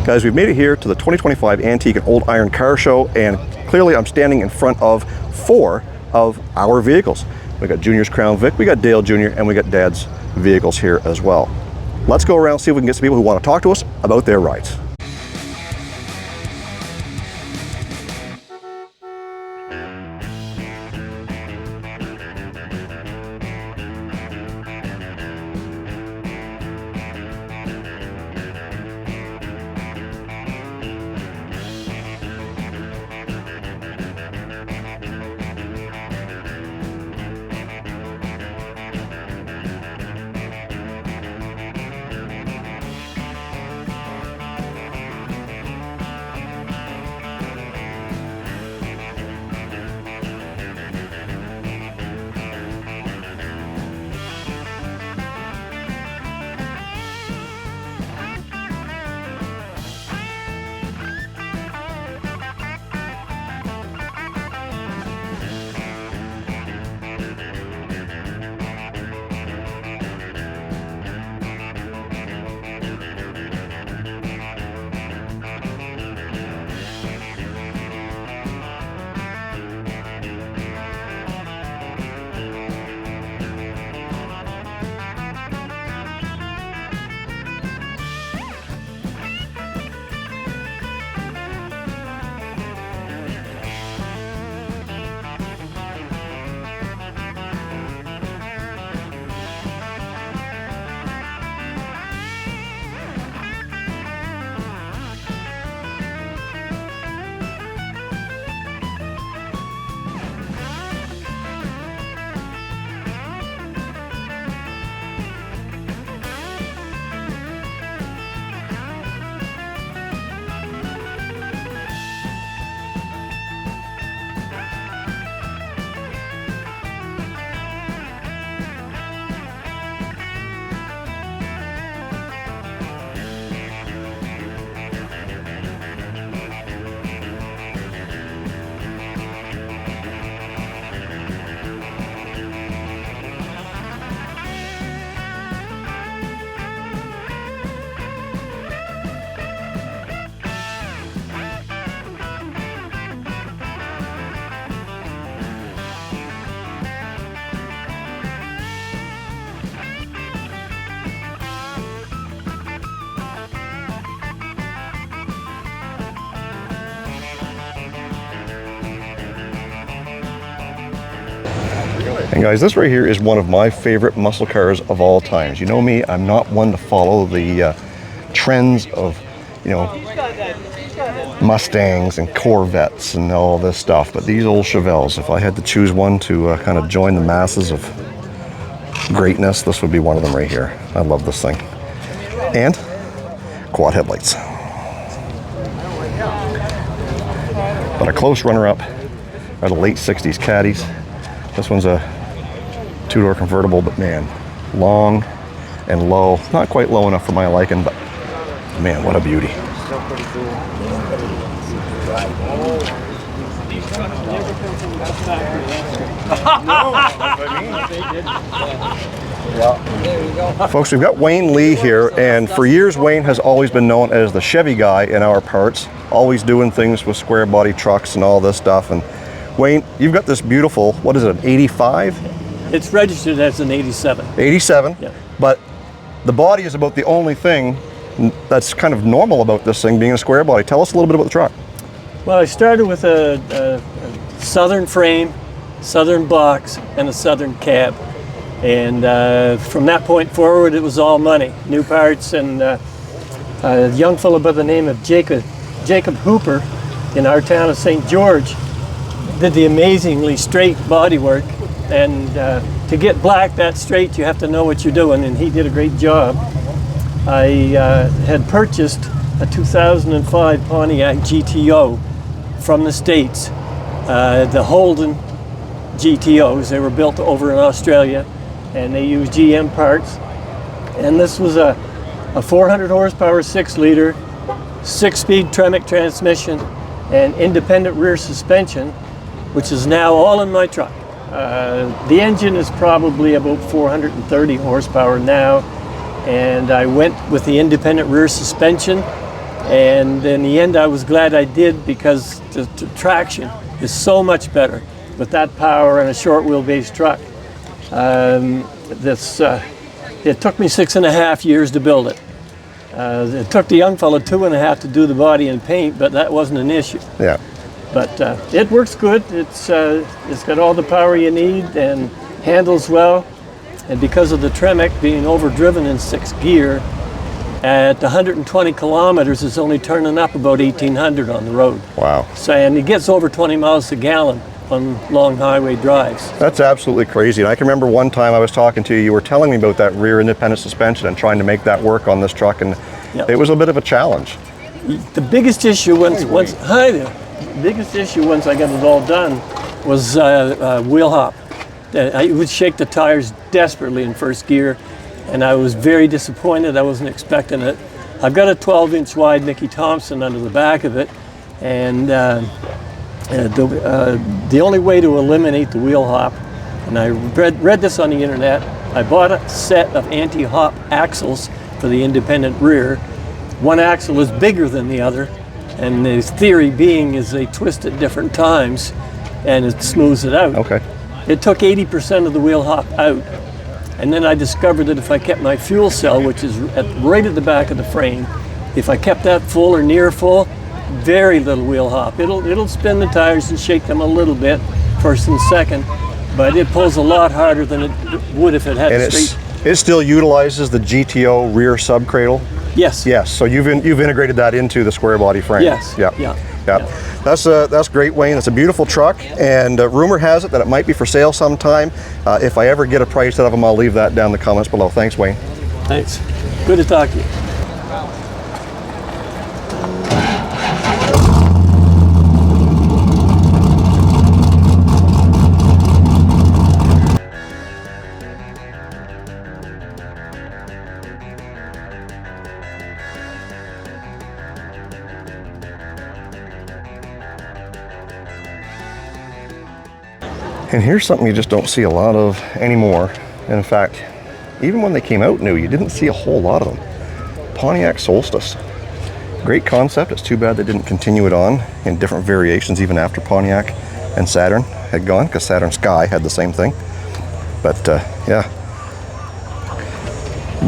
Guys, we've made it here to the 2025 Antique and Old Iron Car Show, and clearly I'm standing in front of 4 of our vehicles. We got Junior's Crown Vic, we got Dale Jr., and we got Dad's vehicles here as well. Let's go around and see if we can get some people who want to talk to us about their rides. And guys, this right here is one of my favorite muscle cars of all times. You know me, I'm not one to follow the trends of, you know, Mustangs and Corvettes and all this stuff, but these old Chevelles, if I had to choose one to kind of join the masses of greatness, this would be one of them right here. I love this thing. And quad headlights. But a close runner-up are the late 60s Caddies. This one's a 2-door convertible, but man, long and low. Not quite low enough for my liking, but man, what a beauty. Folks, we've got Wayne Lee here, and for years Wayne has always been known as the Chevy guy in our parts, always doing things with square body trucks and all this stuff. And Wayne, you've got this beautiful, what is it, an 85? It's registered as an 87. 87, yeah. But the body is about the only thing that's kind of normal about this thing being a square body. Tell us a little bit about the truck. Well, I started with a southern frame, southern box, and a southern cab. And from that point forward, it was all money, new parts, and a young fellow by the name of Jacob Hooper in our town of St. George did the amazingly straight bodywork. And to get black that straight, you have to know what you're doing, and he did a great job. I had purchased a 2005 Pontiac GTO from the States, the Holden GTOs. They were built over in Australia, and they used GM parts. And this was a 400 horsepower, 6-liter, 6-speed Tremec transmission, and independent rear suspension, which is now all in my truck. The engine is probably about 430 horsepower now, and I went with the independent rear suspension And in the end, I was glad I did, because the traction is so much better with that power and a short wheelbase truck. It took me 6.5 years to build it. It took the young fella 2.5 to do the body and paint, but that wasn't an issue. Yeah. But it works good. It's got all the power you need and handles well. And because of the Tremec being overdriven in 6th gear, at 120 kilometers, it's only turning up about 1,800 on the road. Wow. So, and it gets over 20 miles a gallon on long highway drives. That's absolutely crazy. And I can remember one time I was talking to you, you were telling me about that rear independent suspension and trying to make that work on this truck, and Yep. it was a bit of a challenge. The biggest issue once the biggest issue once I got it all done was wheel hop. I would shake the tires desperately in 1st gear, and I was very disappointed. I wasn't expecting it. I've got a 12-inch wide Mickey Thompson under the back of it, and the only way to eliminate the wheel hop, and I read this on the internet, I bought a set of anti-hop axles for the independent rear. One axle is bigger than the other, and the theory being is they twist at different times and it smooths it out. Okay. It took 80% of the wheel hop out. And then I discovered that if I kept my fuel cell, which is right at the back of the frame, if I kept that full or near full, very little wheel hop. It'll spin the tires and shake them a little bit, 1st and 2nd, but it pulls a lot harder than it would if it had And straight. it still utilizes the GTO rear subcradle? Yes. Yes, so you've integrated that into the square body frame? Yes. Yeah. Yeah. Yeah. That's great, Wayne. It's a beautiful truck, and rumor has it that it might be for sale sometime. If I ever get a price out of them, I'll leave that down in the comments below. Thanks, Wayne. Thanks. Good to talk to you. And here's something you just don't see a lot of anymore. And in fact, even when they came out new, you didn't see a whole lot of them. Pontiac Solstice. Great concept. It's too bad they didn't continue it on in different variations even after Pontiac and Saturn had gone, because Saturn Sky had the same thing. But yeah,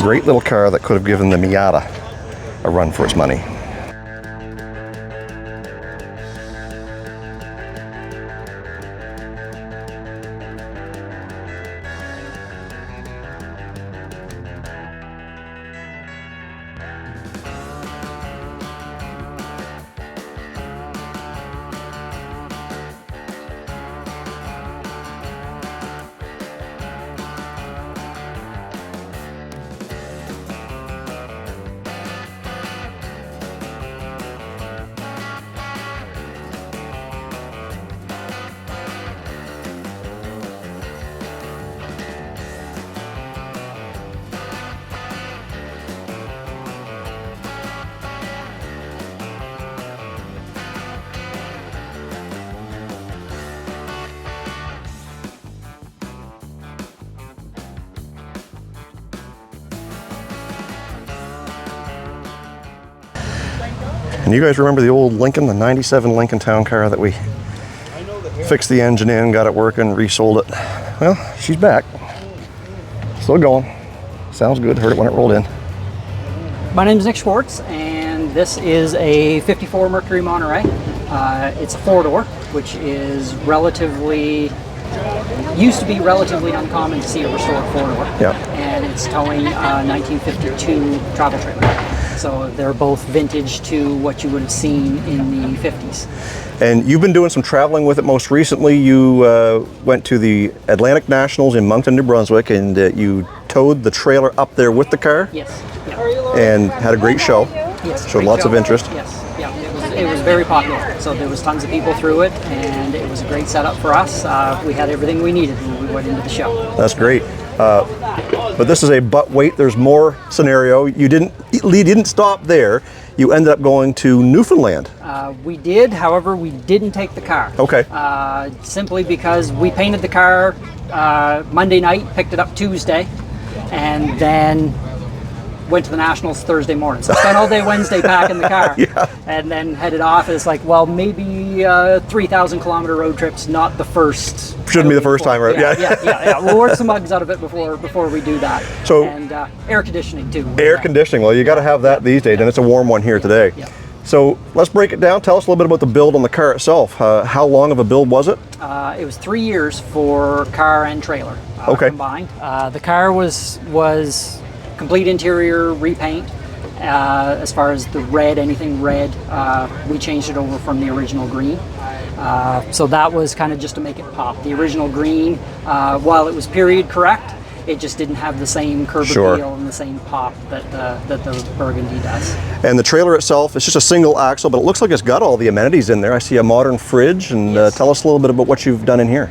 great little car that could have given the Miata a run for its money. And you guys remember the old Lincoln, the 97 Lincoln Town Car that we fixed the engine in, got it working, resold it? Well, she's back. Still going. Sounds good. Heard it when it rolled in. My name is Nick Schwartz, and this is a 54 Mercury Monterey. It's a 4-door, which is used to be relatively uncommon to see a restored 4-door. Yeah. And it's towing a 1952 travel trailer. So they're both vintage to what you would have seen in the 50s. And you've been doing some traveling with it most recently. You went to the Atlantic Nationals in Moncton, New Brunswick, and you towed the trailer up there with the car. Yes. Yeah. And had a great show. Yes. Showed great lots of show. interest. Yes. Yeah. It was very popular. So there was tons of people through it, and it was a great setup for us. We had everything we needed when we went into the show. That's great. But this is a but wait, there's more scenario. You didn't stop there. You ended up going to Newfoundland. We did, however, we didn't take the car. Okay. Simply because we painted the car Monday night, picked it up Tuesday, and then went to the Nationals Thursday morning. So spent all day Wednesday packing the car, and then headed off. It's like, well, maybe 3,000 kilometer road trip's not the first. Shouldn't be the first time, right? Yeah. We'll work some bugs out of it before we do that. So, and air conditioning too. Air conditioning. Well, you got to have that these days, and it's a warm one here today. Yeah. So let's break it down. Tell us a little bit about the build on the car itself. How long of a build was it? It was 3 years for car and trailer combined. The car was complete interior repaint. As far as the red, anything red, we changed it over from the original green. So that was kind of just to make it pop. The original green, while it was period correct, it just didn't have the same curb appeal and the same pop that the burgundy does. And the trailer itself, it's just a single axle, but it looks like it's got all the amenities in there. I see a modern fridge, and tell us a little bit about what you've done in here.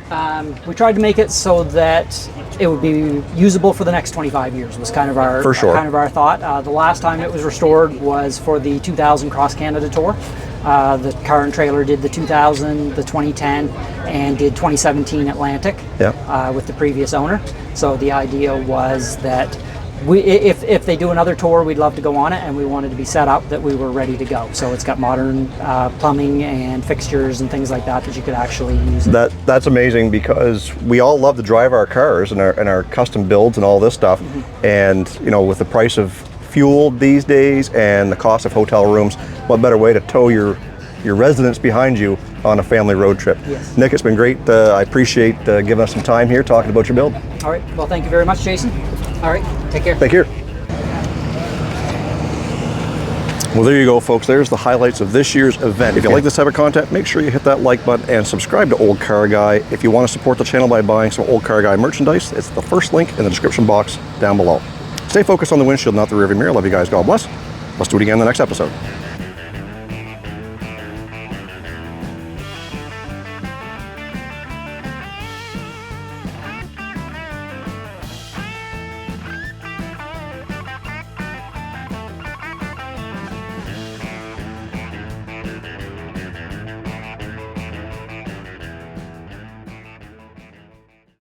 We tried to make it so that it would be usable for the next 25 years. Was kind of our thought. The last time it was restored was for the 2000 Cross Canada Tour. The car and trailer did the 2000, the 2010, and did 2017 Atlantic with the previous owner. So the idea was that if they do another tour, we'd love to go on it, and we wanted to be set up that we were ready to go. So it's got modern plumbing and fixtures and things like that you could actually use. That's amazing, because we all love to drive our cars and our custom builds and all this stuff. And with the price of fuel these days and the cost of hotel rooms, what better way to tow your residence behind you on a family road trip? Yes. Nick, it's been great. I appreciate giving us some time here talking about your build. All right. Well, thank you very much, Jason. All right. Take care. Thank you. Well, there you go, folks. There's the highlights of this year's event. If you like this type of content, make sure you hit that like button and subscribe to Olde Carr Guy. If you want to support the channel by buying some Olde Carr Guy merchandise, it's the first link in the description box down below. Stay focused on the windshield, not the rearview mirror. Love you guys. God bless. Let's do it again in the next episode.